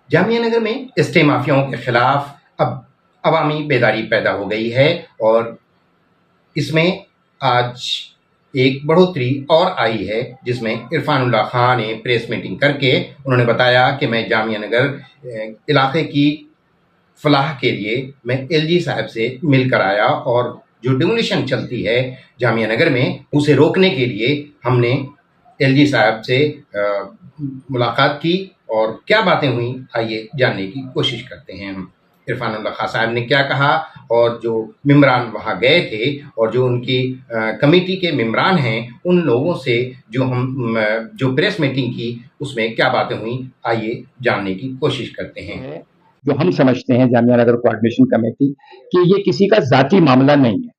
जामिया नगर में स्टे माफियाओं के खिलाफ अब अवामी बेदारी पैदा हो गई है और इसमें आज एक बढ़ोतरी और आई है, जिसमें इरफानुल्लाह खान ने प्रेस मीटिंग करके उन्होंने बताया कि मैं जामिया नगर इलाके की फलाह के लिए मैं एलजी साहब से मिलकर आया और जो डिमोलिशन चलती है जामिया नगर में उसे रोकने के लिए हमने एलजी साहब से मुलाकात की और क्या बातें हुई आइए जानने की कोशिश करते हैं हम। इरफानुल्लाह खान साहब ने क्या कहा और जो मेम्बरान वहाँ गए थे और जो उनकी कमेटी के मेम्बरान हैं उन लोगों से जो प्रेस मीटिंग की उसमें क्या बातें हुई आइए जानने की कोशिश करते हैं। जो हम समझते हैं जामिया नगर कोऑर्डिनेशन कमेटी कि ये किसी का जाती मामला नहीं है,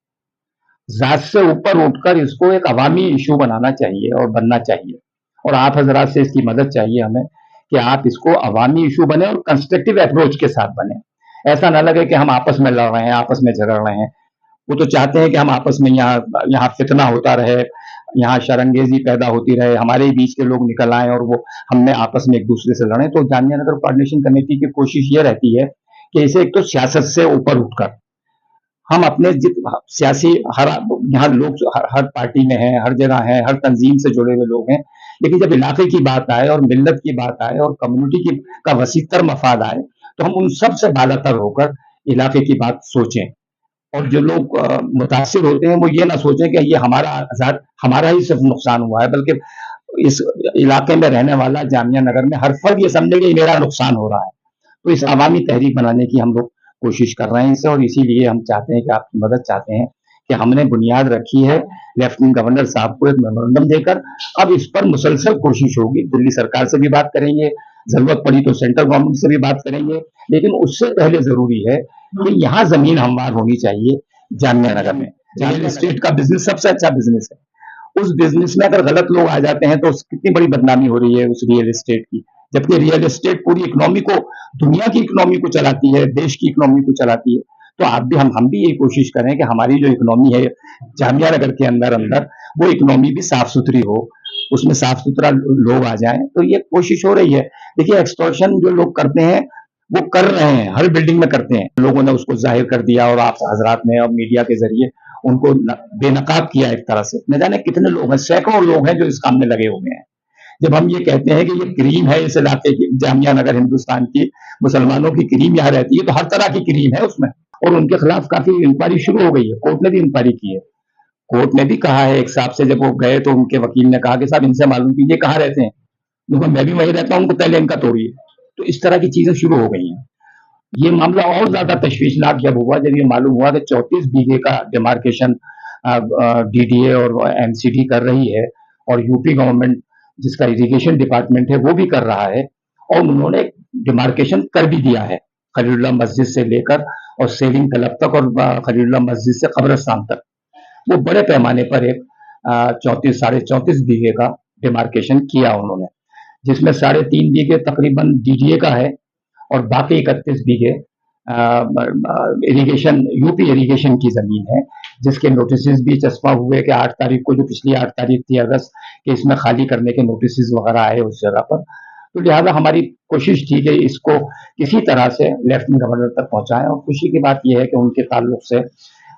जात से ऊपर उठकर इसको एक अवामी इशू बनाना चाहिए और बनना चाहिए और आप हजरात से इसकी मदद चाहिए हमें कि आप इसको अवामी इशू बने और कंस्ट्रक्टिव अप्रोच के साथ बने। ऐसा ना लगे कि हम आपस में लड़ रहे हैं, आपस में झगड़ रहे हैं। वो तो चाहते हैं कि हम आपस में यहाँ फितना होता रहे, यहाँ शरंगेजी पैदा होती रहे, हमारे ही बीच के लोग निकल आए और वो हमने आपस में एक दूसरे से लड़े। तो जामिया नगर कोऑर्डिनेशन कमेटी की कोशिश ये रहती है कि इसे एक तो सियासत से ऊपर उठकर हम अपने सियासी यहाँ लोग हर पार्टी में हैं, हर जगह हैं, हर तंजीम से जुड़े हुए लोग हैं, लेकिन जब इलाके की बात आए और मिल्लत की बात आए और कम्युनिटी की का वसीतर मफाद आए तो हम उन सब से बालातर होकर इलाके की बात सोचें और जो लोग मुतासिर होते हैं वो ये ना सोचें कि ये हमारा ही सिर्फ नुकसान हुआ है, बल्कि इस इलाके में रहने वाला जामिया नगर में हर फर्द ये समझे कि मेरा नुकसान हो रहा है। तो इस अवामी तहरीक बनाने की हम लोग कोशिश कर रहे हैं इसे और इसीलिए हम चाहते हैं कि आपकी मदद चाहते हैं कि हमने बुनियाद रखी है लेफ्टिनेंट गवर्नर साहब को एक मेमोरेंडम देकर। अब इस पर मुसलसल कोशिश होगी, दिल्ली सरकार से भी बात करेंगे, जरूरत पड़ी तो सेंट्रल गवर्नमेंट से भी बात करेंगे, लेकिन उससे पहले जरूरी है कि यहाँ जमीन हमवार होनी चाहिए जामिया नगर में। रियल एस्टेट का बिजनेस सबसे अच्छा बिजनेस है, उस बिजनेस में अगर गलत लोग आ जाते हैं तो कितनी बड़ी बदनामी हो रही है उस रियल एस्टेट की, जबकि रियल एस्टेट पूरी इकोनॉमी को, दुनिया की इकोनॉमी को चलाती है, देश की इकोनॉमी को चलाती है। तो आप भी हम भी यही कोशिश करें कि हमारी जो इकोनॉमी है जामिया नगर के अंदर अंदर वो इकोनॉमी भी साफ सुथरी हो, उसमें साफ सुथरा लोग आ जाएं। तो ये कोशिश हो रही है। देखिए एक्सटॉर्शन जो लोग करते हैं वो कर रहे हैं, हर बिल्डिंग में करते हैं, लोगों ने उसको जाहिर कर दिया और आप हजरात ने और मीडिया के जरिए उनको बेनकाब किया एक तरह से। न जाने कितने लोग हैं, सैकड़ों लोग हैं जो इस काम में लगे हुए हैं। जब हम ये कहते हैं कि ये क्रीम है इस इलाके की, जामिया नगर हिंदुस्तान की मुसलमानों की क्रीम यहाँ रहती है, तो हर तरह की क्रीम है उसमें और उनके खिलाफ काफी इंक्वायरी शुरू हो गई है, कोर्ट ने भी इंक्वायरी की है। कोर्ट ने भी कहा है एक साहब से, जब वो गए तो उनके वकील ने कहा कि साहब इनसे मालूम कीजिए कहाँ रहते हैं, देखो मैं भी वहीं रहता हूँ, उनको पहले इनका तोड़िए। तो इस तरह की चीजें शुरू हो गई हैं। ये मामला और ज्यादा तशवीशनाक जब हुआ जब ये मालूम हुआ कि 34 बीघे का डिमार्केशन डीडीए और एमसीडी कर रही है और यूपी गवर्नमेंट जिसका इरिगेशन डिपार्टमेंट है वो भी कर रहा है और उन्होंने डिमार्केशन कर भी दिया है खलीलुल्लाह मस्जिद से लेकर और सेविंग क्लब तक और खलीलुल्लाह मस्जिद से कब्रिस्तान तक वो बड़े पैमाने पर एक 34 बीघे का डिमार्केशन किया उन्होंने, जिसमें 3.5 बीघे तकरीबन डीडीए का है और बाकी 31 बीघे इरिगेशन यूपी इरिगेशन की जमीन है, जिसके नोटिस भी चस्पा हुए कि 8 तारीख को, जो पिछली 8 तारीख थी अगस्त के, इसमें खाली करने के नोटिस वगैरह आए उस जगह पर। तो लिहाजा हमारी कोशिश थी कि इसको किसी तरह से लेफ्टिनेंट गवर्नर तक पहुंचाएं और खुशी की बात यह है कि उनके ताल्लुक से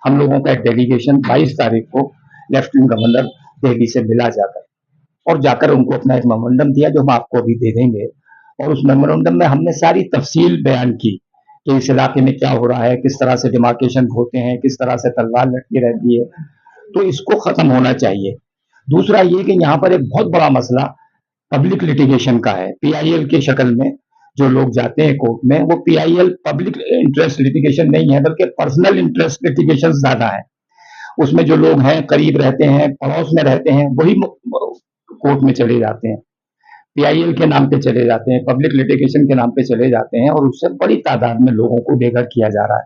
हम लोगों का एक डेलीगेशन 22 तारीख को लेफ्टिनेंट गवर्नर दिल्ली से मिला जाकर और जाकर उनको अपना एक मेमोरेंडम दिया जो हम आपको अभी दे देंगे और उस मेमोरेंडम में हमने सारी तफसील बयान की कि इस इलाके में क्या हो रहा है, किस तरह से डिमार्केशन होते हैं, किस तरह से तलवार लटकी रहती है, तो इसको खत्म होना चाहिए। दूसरा ये कि यहाँ पर एक बहुत बड़ा मसला पब्लिक लिटिगेशन का है, पीआईएल के शक्ल में जो लोग जाते हैं कोर्ट में वो पीआईएल पब्लिक इंटरेस्ट लिटिगेशन नहीं है बल्कि पर्सनल इंटरेस्ट लिटिगेशन ज्यादा है। उसमें जो लोग हैं करीब रहते हैं, पड़ोस में रहते हैं, वही कोर्ट में चले जाते हैं, पीआईएल के नाम पे चले जाते हैं, पब्लिक लिटिगेशन के नाम पे चले जाते हैं और उससे बड़ी तादाद में लोगों को बेघर किया जा रहा है।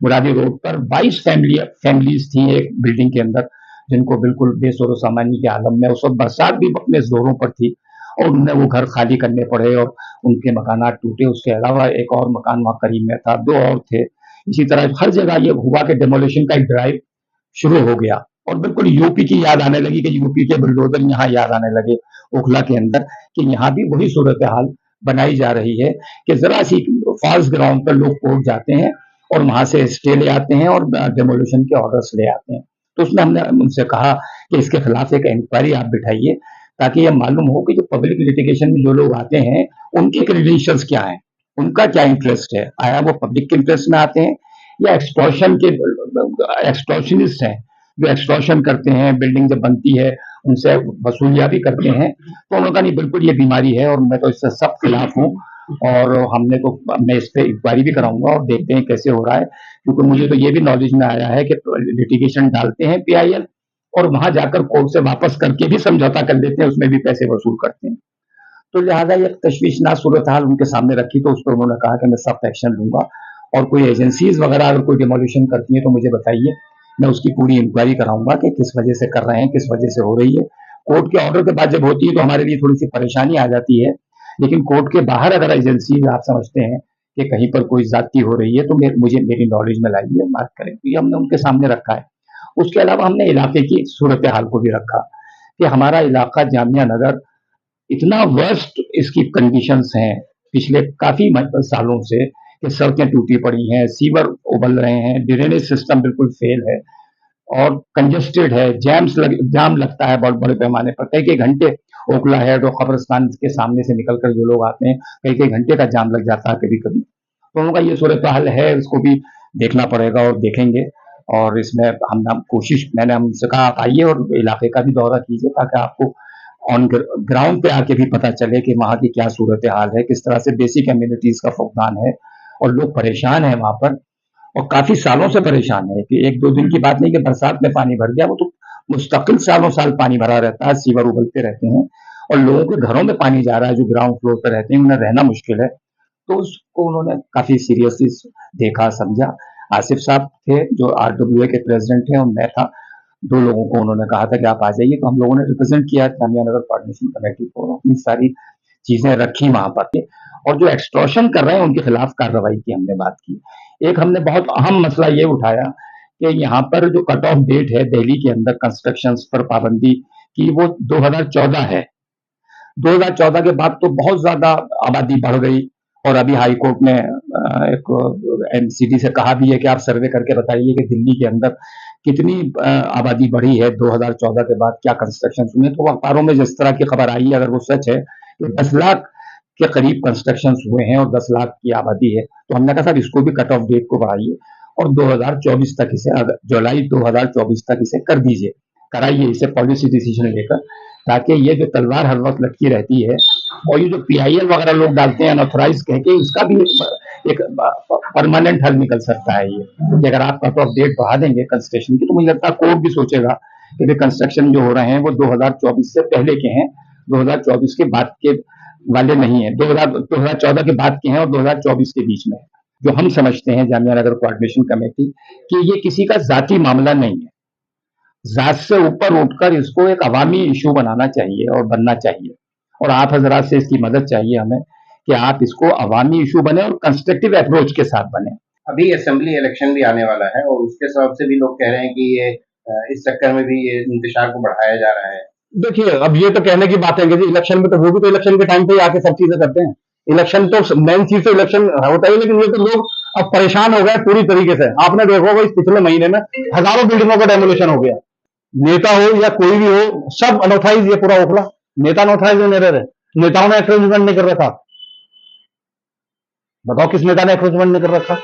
मुरादी रोड पर 22 फैमिलीज थी एक बिल्डिंग के अंदर जिनको बिल्कुल बेसोरो सामानी के आलम में, उस वक्त बरसात भी अपने जोरों पर थी और उन्हें वो घर खाली करने पड़े और उनके मकानात टूटे। उसके अलावा एक और मकान वहां करीब में था, 2 और थे। इसी तरह हर जगह ये हुआ कि डेमोलिशन का एक ड्राइव शुरू हो गया और बिल्कुल यूपी की याद आने लगी कि यूपी के बुलडोजर यहाँ याद आने लगे ओखला के अंदर कि यहाँ भी वही सूरत हाल बनाई जा रही है कि जरा सी फॉल्स ग्राउंड पर लोग कोर्ट जाते हैं और वहां से स्टे ले आते हैं और डेमोलिशन के ऑर्डर्स ले आते हैं। तो उसमें हमने उनसे कहा कि इसके खिलाफ एक इंक्वायरी आप बिठाइए ताकि ये मालूम हो कि जो पब्लिक लिटिगेशन में जो लोग आते हैं उनके क्रेडेंशियल्स क्या हैं, उनका क्या इंटरेस्ट है, आया वो पब्लिक के इंटरेस्ट में आते हैं या एक्सटॉर्शन के एक्सटॉर्शनिस्ट हैं जो एक्सटॉर्शन करते हैं, बिल्डिंग जब बनती है उनसे वसूलियां भी करते हैं। तो उन्होंने कहा नहीं बिल्कुल ये बीमारी है और मैं तो इससे सब खिलाफ हूँ और मैं इस पे इंक्वायरी भी कराऊंगा और देखते हैं कैसे हो रहा है, क्योंकि मुझे तो ये भी नॉलेज में आया है कि लिटिगेशन डालते हैं पीआईएल और वहां जाकर कोर्ट से वापस करके भी समझौता कर लेते हैं, उसमें भी पैसे वसूल करते हैं। तो लिहाजा ये तशवीशनाक सूरत हाल उनके सामने रखी तो उस पर उन्होंने कहा कि मैं सख्त एक्शन लूंगा और कोई एजेंसीज वगैरह अगर कोई डिमोलिशन करती है तो मुझे बताइए, मैं उसकी पूरी इंक्वायरी कराऊंगा कि किस वजह से कर रहे हैं, किस वजह से हो रही है। कोर्ट के ऑर्डर के बाद जब होती है तो हमारे लिए थोड़ी सी परेशानी आ जाती है, लेकिन कोर्ट के बाहर अगर एजेंसी आप समझते हैं कि कहीं पर कोई ज्यादती हो रही है तो मुझे मेरी नॉलेज में लाइए, बात करें। तो ये हमने उनके सामने रखा है। उसके अलावा हमने इलाके की सूरत हाल को भी रखा कि हमारा इलाका जामिया नगर इतना वर्स्ट इसकी कंडीशंस हैं पिछले काफी सालों से कि सड़कें टूटी पड़ी हैं, सीवर उबल रहे हैं, ड्रेनेज सिस्टम बिल्कुल फेल है और कंजेस्टेड है, जाम लगता है बहुत बड़े पैमाने पर। कई कई घंटे ओखला है तो कब्रिस्तान के सामने से निकलकर जो लोग आते हैं कई कई घंटे का जाम लग जाता है कभी कभी। तो उनका ये सूरत हाल है, इसको भी देखना पड़ेगा और देखेंगे। और इसमें मैंने हमसे कहा आप आइए और इलाके का भी दौरा कीजिए ताकि आपको ऑन ग्राउंड पे आके भी पता चले कि वहाँ की क्या सूरत हाल है, किस तरह से बेसिक कम्युनिटीज का फुकदान है और लोग परेशान हैं वहां पर और काफी सालों से परेशान है कि एक दो दिन की बात नहीं कि बरसात में पानी भर गया, वो तो मुस्तकिल सालों साल पानी भरा रहता है, सीवर उबलते रहते हैं और लोगों के घरों में पानी जा रहा है जो ग्राउंड फ्लोर पर रहते हैं, उन्हें रहना मुश्किल है। तो उसको उन्होंने काफी सीरियसली देखा समझा। आसिफ साहब थे जो आरडब्ल्यूए के प्रेसिडेंट हैं और मैं था, दो लोगों को उन्होंने कहा था कि आप आ जाइए, तो हम लोगों ने रिप्रेजेंट किया जामिया नगर कोऑर्डिनेशन कमेटी को, अपनी सारी चीजें रखी वहां पर और जो एक्सटॉर्शन कर रहे हैं उनके खिलाफ कार्रवाई की हमने बात की। एक हमने बहुत अहम मसला ये उठाया कि यहाँ पर जो कट ऑफ डेट है दिल्ली के अंदर कंस्ट्रक्शन पर पाबंदी की वो 2014 है। 2014 के बाद तो बहुत ज्यादा आबादी बढ़ गई और अभी हाई कोर्ट ने एक एमसीडी से कहा भी है कि आप सर्वे करके बताइए कि दिल्ली के अंदर कितनी आबादी बढ़ी है 2014 के बाद, क्या कंस्ट्रक्शन हुए। तो अखबारों में जिस तरह की खबर आई है अगर वो सच है तो 10 लाख के करीब कंस्ट्रक्शन हुए हैं और 10 लाख की आबादी है। तो हमने कहा सर इसको भी कट ऑफ डेट को बढ़ाइए और 2024 तक इसे, जुलाई 2024 तक इसे कर दीजिए, कराइए इसे पॉलिसी डिसीजन लेकर, ताकि ये जो तलवार हर वक्त लटकी रहती है और ये जो पीआईएल वगैरह लोग डालते हैं अनऑथराइज कह के, इसका भी एक परमानेंट हल निकल सकता है ये कि अगर आप कट ऑफ डेट बढ़ा देंगे कंस्ट्रक्शन की तो मुझे लगता है कोर्ट भी सोचेगा कि कंस्ट्रक्शन जो हो रहे हैं वो 2024 से पहले के हैं, 2024 के बाद के वाले नहीं है, 2014 के बाद के हैं और 2024 के बीच में है। जो हम समझते हैं जामिया नगर कोऑर्डिनेशन कमेटी कि ये किसी का जाती मामला नहीं है, जात से ऊपर उठकर इसको एक अवामी इशू बनाना चाहिए और बनना चाहिए और आप हजरात से इसकी मदद चाहिए हमें कि आप इसको अवामी इशू बने और कंस्ट्रक्टिव अप्रोच के साथ बने। अभी असेंबली इलेक्शन भी आने वाला है और उसके हिसाब से भी लोग कह रहे हैं कि ये इस चक्कर में भी ये इंतशार को बढ़ाया जा रहा है। देखिए अब ये तो कहने की बात है कि इलेक्शन में तो वो भी तो इलेक्शन के टाइम पे ही आके सब चीजें करते हैं। इलेक्शन तो मेन चीज तो इलेक्शन होता है, लेकिन ये तो लोग अब परेशान हो गए पूरी तरीके से। आपने देखा होगा इस पिछले महीने में हजारों बिल्डिंगों का डेमोलिशन हो गया, नेता हो या कोई भी हो सब अनऑथराइज, ये पूरा ओखला नेता अनऑथराइज नहीं रहे, नेताओं ने एक्रोचमेंट नहीं कर रखा। बताओ किस नेता ने एक्रोचमेंट नहीं कर रखा?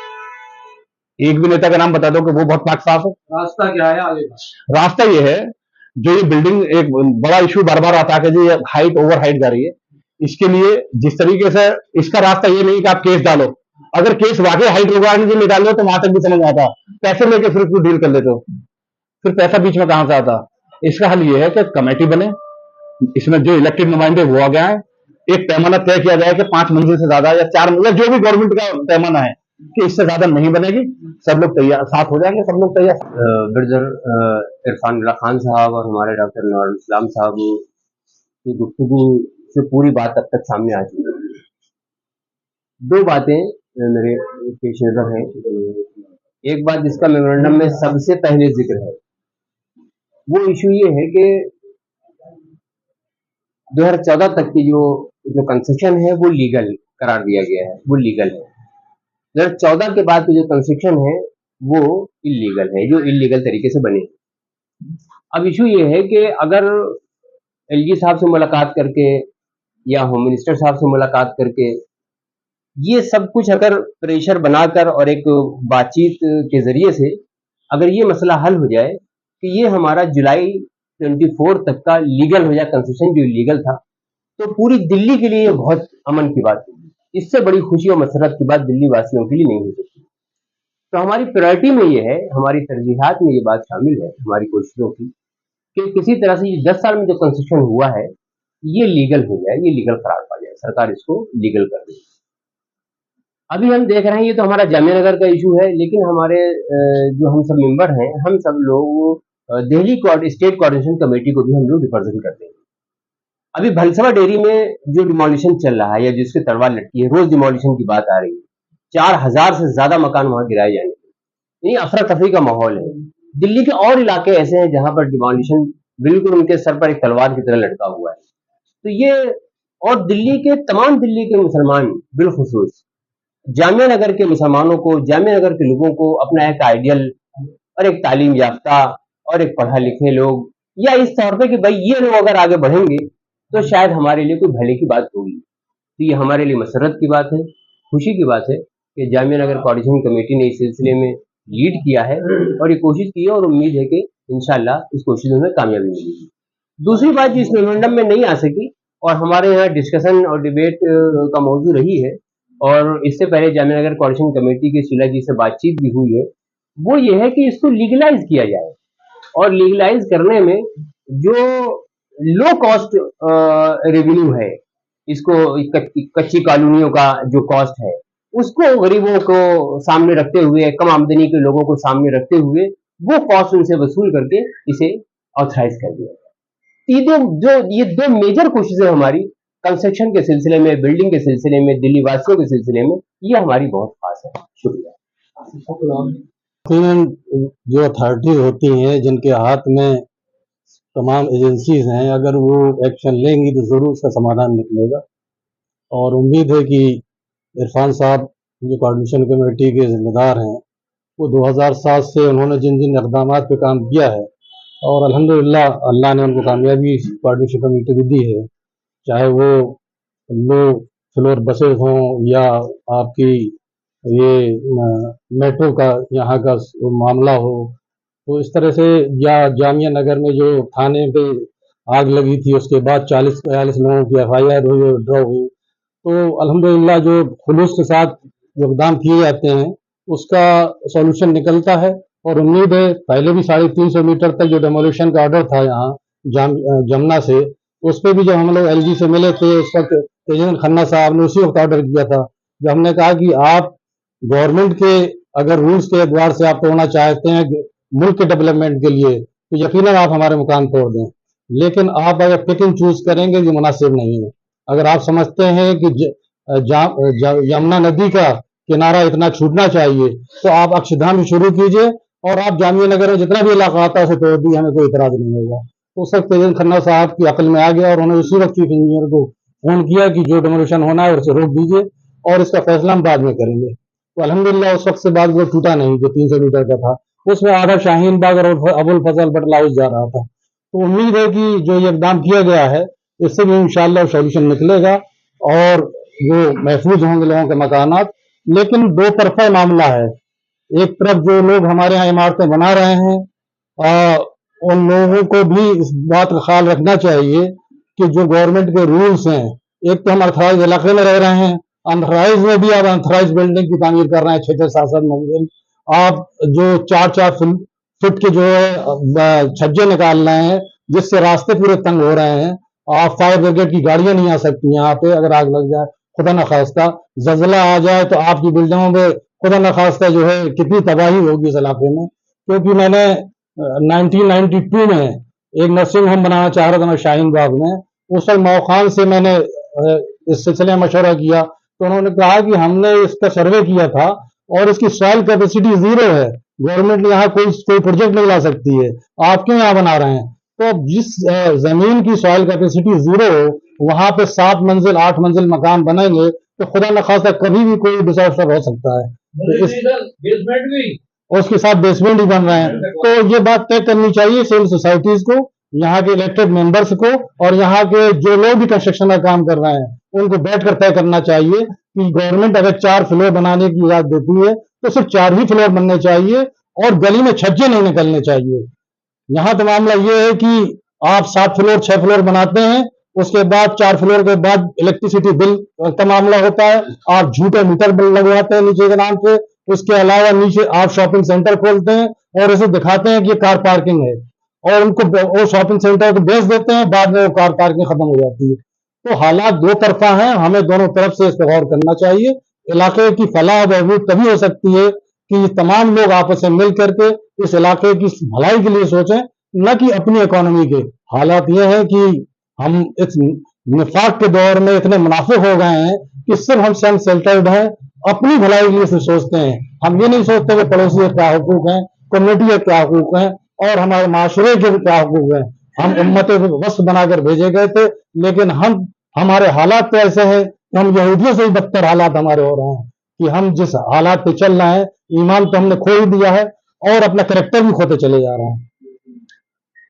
एक भी नेता का नाम बता दो कि वो बहुत पाक साफ है। रास्ता क्या है आगे का? रास्ता ये है, जो ये बिल्डिंग एक बड़ा इशू बार बार आता है कि जी हाइट ओवर हाइट जा रही है, इसके लिए जिस तरीके से इसका रास्ता ये नहीं कि आप केस डालो, अगर केस वाकई हाइट रिक्वायरमेंट के लिए डाल लो तो वहां तक भी समझ आता, पैसे लेके फिर उसको डील कर लेते हो, फिर पैसा बीच में कहां से आता। इसका हल ये है कि कमेटी बने, इसमें जो इलेक्टेड नुमाइंदे वो आ गया है, एक पैमाना तय किया जाए कि 5 मंजिल से ज्यादा या 4 मंजिल, जो भी गवर्नमेंट का पैमाना है कि इससे ज्यादा नहीं बनेगी, सब लोग तैयार साथ हो जाएंगे, सब लोग तैयार। बिरदर इरफान खान साहब और हमारे डॉक्टर नूरुल इस्लाम साहब की गुफ्तगू से पूरी बात अब तक सामने आ चुकी है। दो बातें मेरे पेश नजर हैं। एक बात जिसका मेमोरेंडम में सबसे पहले जिक्र है वो इशू ये है कि 2014 तक की जो जो कंस्ट्रक्शन है वो लीगल करार दिया गया है, वो लीगल है। 2014 के बाद के जो कंस्ट्रक्शन है वो इलीगल है, जो इलीगल तरीके से बने। अब इशू ये है कि अगर एलजी साहब से मुलाकात करके या होम मिनिस्टर साहब से मुलाकात करके ये सब कुछ अगर प्रेशर बनाकर और एक बातचीत के जरिए से अगर ये मसला हल हो जाए कि ये हमारा जुलाई 24 तक का लीगल हो जाए कंस्ट्रक्शन जो इलीगल था, तो पूरी दिल्ली के लिए ये बहुत अमन की बात होगी। इससे बड़ी खुशी और मसरत की बात दिल्ली वासियों के लिए नहीं हो सकती। तो हमारी प्रायोरिटी में ये है, हमारी तरजीहात में ये बात शामिल है हमारी कोशिशों की कि किसी तरह से ये 10 साल में जो कंस्ट्रक्शन हुआ है ये लीगल हो जाए, ये लीगल करार पा जाए, सरकार इसको लीगल कर दे। अभी हम देख रहे हैं ये तो हमारा जामिया नगर का इशू है, लेकिन हमारे जो हम सब मेंबर हैं, हम सब लोग दिल्ली स्टेट कोऑर्डिनेशन कमेटी को भी हम लोग रिप्रेजेंट करते हैं। अभी भलसवा डेयरी में जो डिमोलिशन चल रहा है या जिसके तलवार लटकी है, रोज डिमोलिशन की बात आ रही है, 4000 से ज्यादा मकान वहां गिराए जाने, ये अफरा तफरी का माहौल है। दिल्ली के और इलाके ऐसे हैं जहां पर डिमोलिशन बिल्कुल उनके सर पर एक तलवार की तरह लटका हुआ है। तो ये और दिल्ली के मुसलमान बिलखुसूस जामिया नगर के मुसलमानों को, जामिया नगर के लोगों को अपना एक आइडियल और एक तालीम याफ्ता और एक पढ़ा लिखे लोग या इस तौर पे कि भाई ये लोग अगर आगे बढ़ेंगे तो शायद हमारे लिए कोई भले की बात होगी। तो ये हमारे लिए मसरत की बात है, खुशी की बात है कि जामिया नगर कोऑर्डिनेशन कमेटी ने इस सिलसिले में लीड किया है और ये कोशिश की है और उम्मीद है कि इंशाल्लाह इस कोशिश में कामयाबी मिलेगी। दूसरी बात जो इस मेमोरेंडम में नहीं आ सकी और हमारे यहाँ डिस्कशन और डिबेट का मौजू रही है और इससे पहले जामिया नगर कोऑर्डिनेशन कमेटी के शीला जी से बातचीत भी हुई है, वो ये है कि इसको लीगलाइज किया जाए और लीगलाइज करने में जो लो कॉस्ट रेवेन्यू है, इसको कच्ची कॉलोनियों का जो कॉस्ट है उसको गरीबों को सामने रखते हुए, कम आमदनी के लोगों को सामने रखते हुए वो कॉस्ट उनसे वसूल करके इसे ऑथराइज कर दिया। ये दो मेजर कोशिशें हमारी कंस्ट्रक्शन के सिलसिले में, बिल्डिंग के सिलसिले में, दिल्ली वासियों के सिलसिले में, ये हमारी बहुत खास है। शुक्रिया। जो अथॉरिटीज होती हैं जिनके हाथ में तमाम एजेंसीज हैं, अगर वो एक्शन लेंगी तो ज़रूर उसका समाधान निकलेगा और उम्मीद है कि इरफान साहब जो कोऑर्डिनेशन कमेटी के जिम्मेदार हैं वो 2007 से उन्होंने जिन जिन इक़दामात पे काम किया है और अल्हम्दुलिल्लाह अल्लाह ने उनको कामयाबी कोऑर्डिनेशन कमेटी को दी है, चाहे वो लो फ्लोर बसेस हों या आपकी ये मेट्रो का यहाँ का मामला हो, तो इस तरह से या जामिया नगर में जो थाने पे आग लगी थी उसके बाद 40-42 लोगों की FIR हुई और ड्रॉ हुई, तो अल्हम्दुलिल्लाह जो खुलूस के साथ जो इक़दाम किए जाते हैं उसका सॉल्यूशन निकलता है और उम्मीद है पहले भी 350 मीटर तक जो डेमोलिशन का ऑर्डर था यहाँ जमुना से, उस पर भी जब हम लोग LG से मिले थे उस वक्त तेजन खन्ना साहब ने उसी वक्त ऑर्डर किया था, जब हमने कहा कि आप गवर्नमेंट के अगर रूल्स के एतबार से आप तोड़ना चाहते हैं मुल्क के डेवलपमेंट के लिए तो यकीनन आप हमारे मकान तोड़ दें, लेकिन आप अगर पिक एंड चूज करेंगे ये मुनासिब नहीं है। अगर आप समझते हैं कि यमुना नदी का किनारा इतना छूटना चाहिए तो आप अक्षरधाम शुरू कीजिए और आप जामिया नगर में जितना भी इलाका आता है उसे तोड़ दिए, हमें कोई इतराज नहीं होगा। तो उस वक्त तेजन खन्ना साहब की अकल में आ गया और उन्होंने उसी वक्त चीफ इंजीनियर को फोन किया कि जो डेमोलिशन होना है उसे रोक दीजिए और इसका फैसला हम बाद में करेंगे। तो अल्हम्दुलिल्लाह उस वक्त से बाद वो टूटा नहीं, जो 300 मीटर का था उसमें आधा शाहीन बाग और अबुल फजल बटल हाउस जा रहा था। तो उम्मीद है कि जो ये इक़दाम किया गया है इससे भी इंशाअल्लाह सॉल्यूशन निकलेगा और जो महफूज होंगे लोगों के मकानात। लेकिन दो तरफा मामला है, एक तरफ जो लोग हमारे यहाँ इमारतें बना रहे हैं उन लोगों को भी इस बात का ख्याल रखना चाहिए कि जो गवर्नमेंट के रूल्स हैं, एक तो हम अनथराइज इलाके में रह रहे हैं, अनथराइज में भी आप अनथराइज बिल्डिंग की तामीर कर रहे हैं 6-7 मंजिल, आप जो 4-4 फुट के जो है छज्जे निकाल रहे हैं जिससे रास्ते पूरे तंग हो रहे हैं। आप फायर ब्रिगेड की गाड़ियां नहीं आ सकती यहाँ पे, अगर आग लग जाए, खुदा न खास्ता जलजला आ जाए तो आपकी बिल्डिंगों में खुदा न खास्ता जो है कितनी तबाही होगी इस इलाके में। क्योंकि मैंने 1992 में एक नर्सिंग होम बनाना चाह रहा था मैं शाहीन बाग में, उस वक्त मऊ खान से मैंने इस सिलसिले में मशवरा किया तो उन्होंने कहा कि हमने इसका सर्वे किया था और इसकी सॉइल कैपेसिटी 0 है, गवर्नमेंट यहाँ कोई प्रोजेक्ट नहीं ला सकती है, आप क्यों यहाँ बना रहे हैं। तो जिस जमीन की सॉइल कैपेसिटी 0 हो वहां पे 7 मंजिल 8 मंजिल मकान बनेंगे तो खुदा न खास्ता कभी भी कोई डिजास्टर हो सकता है। तो बेसमेंट भी और उसके साथ बेसमेंट भी बन रहे हैं। तो ये बात तय करनी चाहिए सिविल सोसाइटीज को, यहाँ के इलेक्टेड मेंबर्स को, और यहाँ के जो लोग भी कंस्ट्रक्शन का काम कर रहे हैं उनको बैठकर तय करना चाहिए कि गवर्नमेंट अगर 4 फ्लोर बनाने की इजाजत देती है तो सिर्फ 4 ही फ्लोर बनने चाहिए और गली में छज्जे नहीं निकलने चाहिए। यहाँ तो मामला ये है कि आप 7 फ्लोर 6 फ्लोर बनाते हैं, उसके बाद 4 फ्लोर के बाद इलेक्ट्रिसिटी बिल का मामला होता है, आप झूठे मीटर बिल लगवाते हैं नीचे के नाम पे। उसके अलावा नीचे आप शॉपिंग सेंटर खोलते हैं और इसे दिखाते हैं कि ये कार पार्किंग है और उनको वो शॉपिंग सेंटर को बेच देते हैं, बाद में वो कार पार्किंग खत्म हो जाती है। तो हालात दो तरफा हैं, हमें दोनों तरफ से इस पर गौर करना चाहिए। इलाके की फलाह व बहबूद तभी हो सकती है कि तमाम लोग आपस में मिल करके इस इलाके की भलाई के लिए सोचें, न कि अपनी इकोनॉमी के। हालात ये है कि हम इस निफाक के दौर में इतने मुनाफिक हो गए हैं कि सिर्फ हम सेल्फ सेंटर्ड हैं, अपनी भलाई के लिए सिर्फ सोचते हैं। हम ये नहीं सोचते कि पड़ोसी के क्या हुकूक हैं, कम्युनिटी के क्या हुकूक हैं और हमारे माशरे के क्या हुकूक हैं। हम उम्मत वस्त बनाकर भेजे गए थे, लेकिन हमारे हालात तो ऐसे हैं कि हम यहूदियों से भी बदतर हालात हमारे हो रहे हैं कि हम जिस हालात पे चल रहे हैं, ईमान तो हमने खो ही दिया है और अपना कैरेक्टर भी खोते चले जा रहे हैं।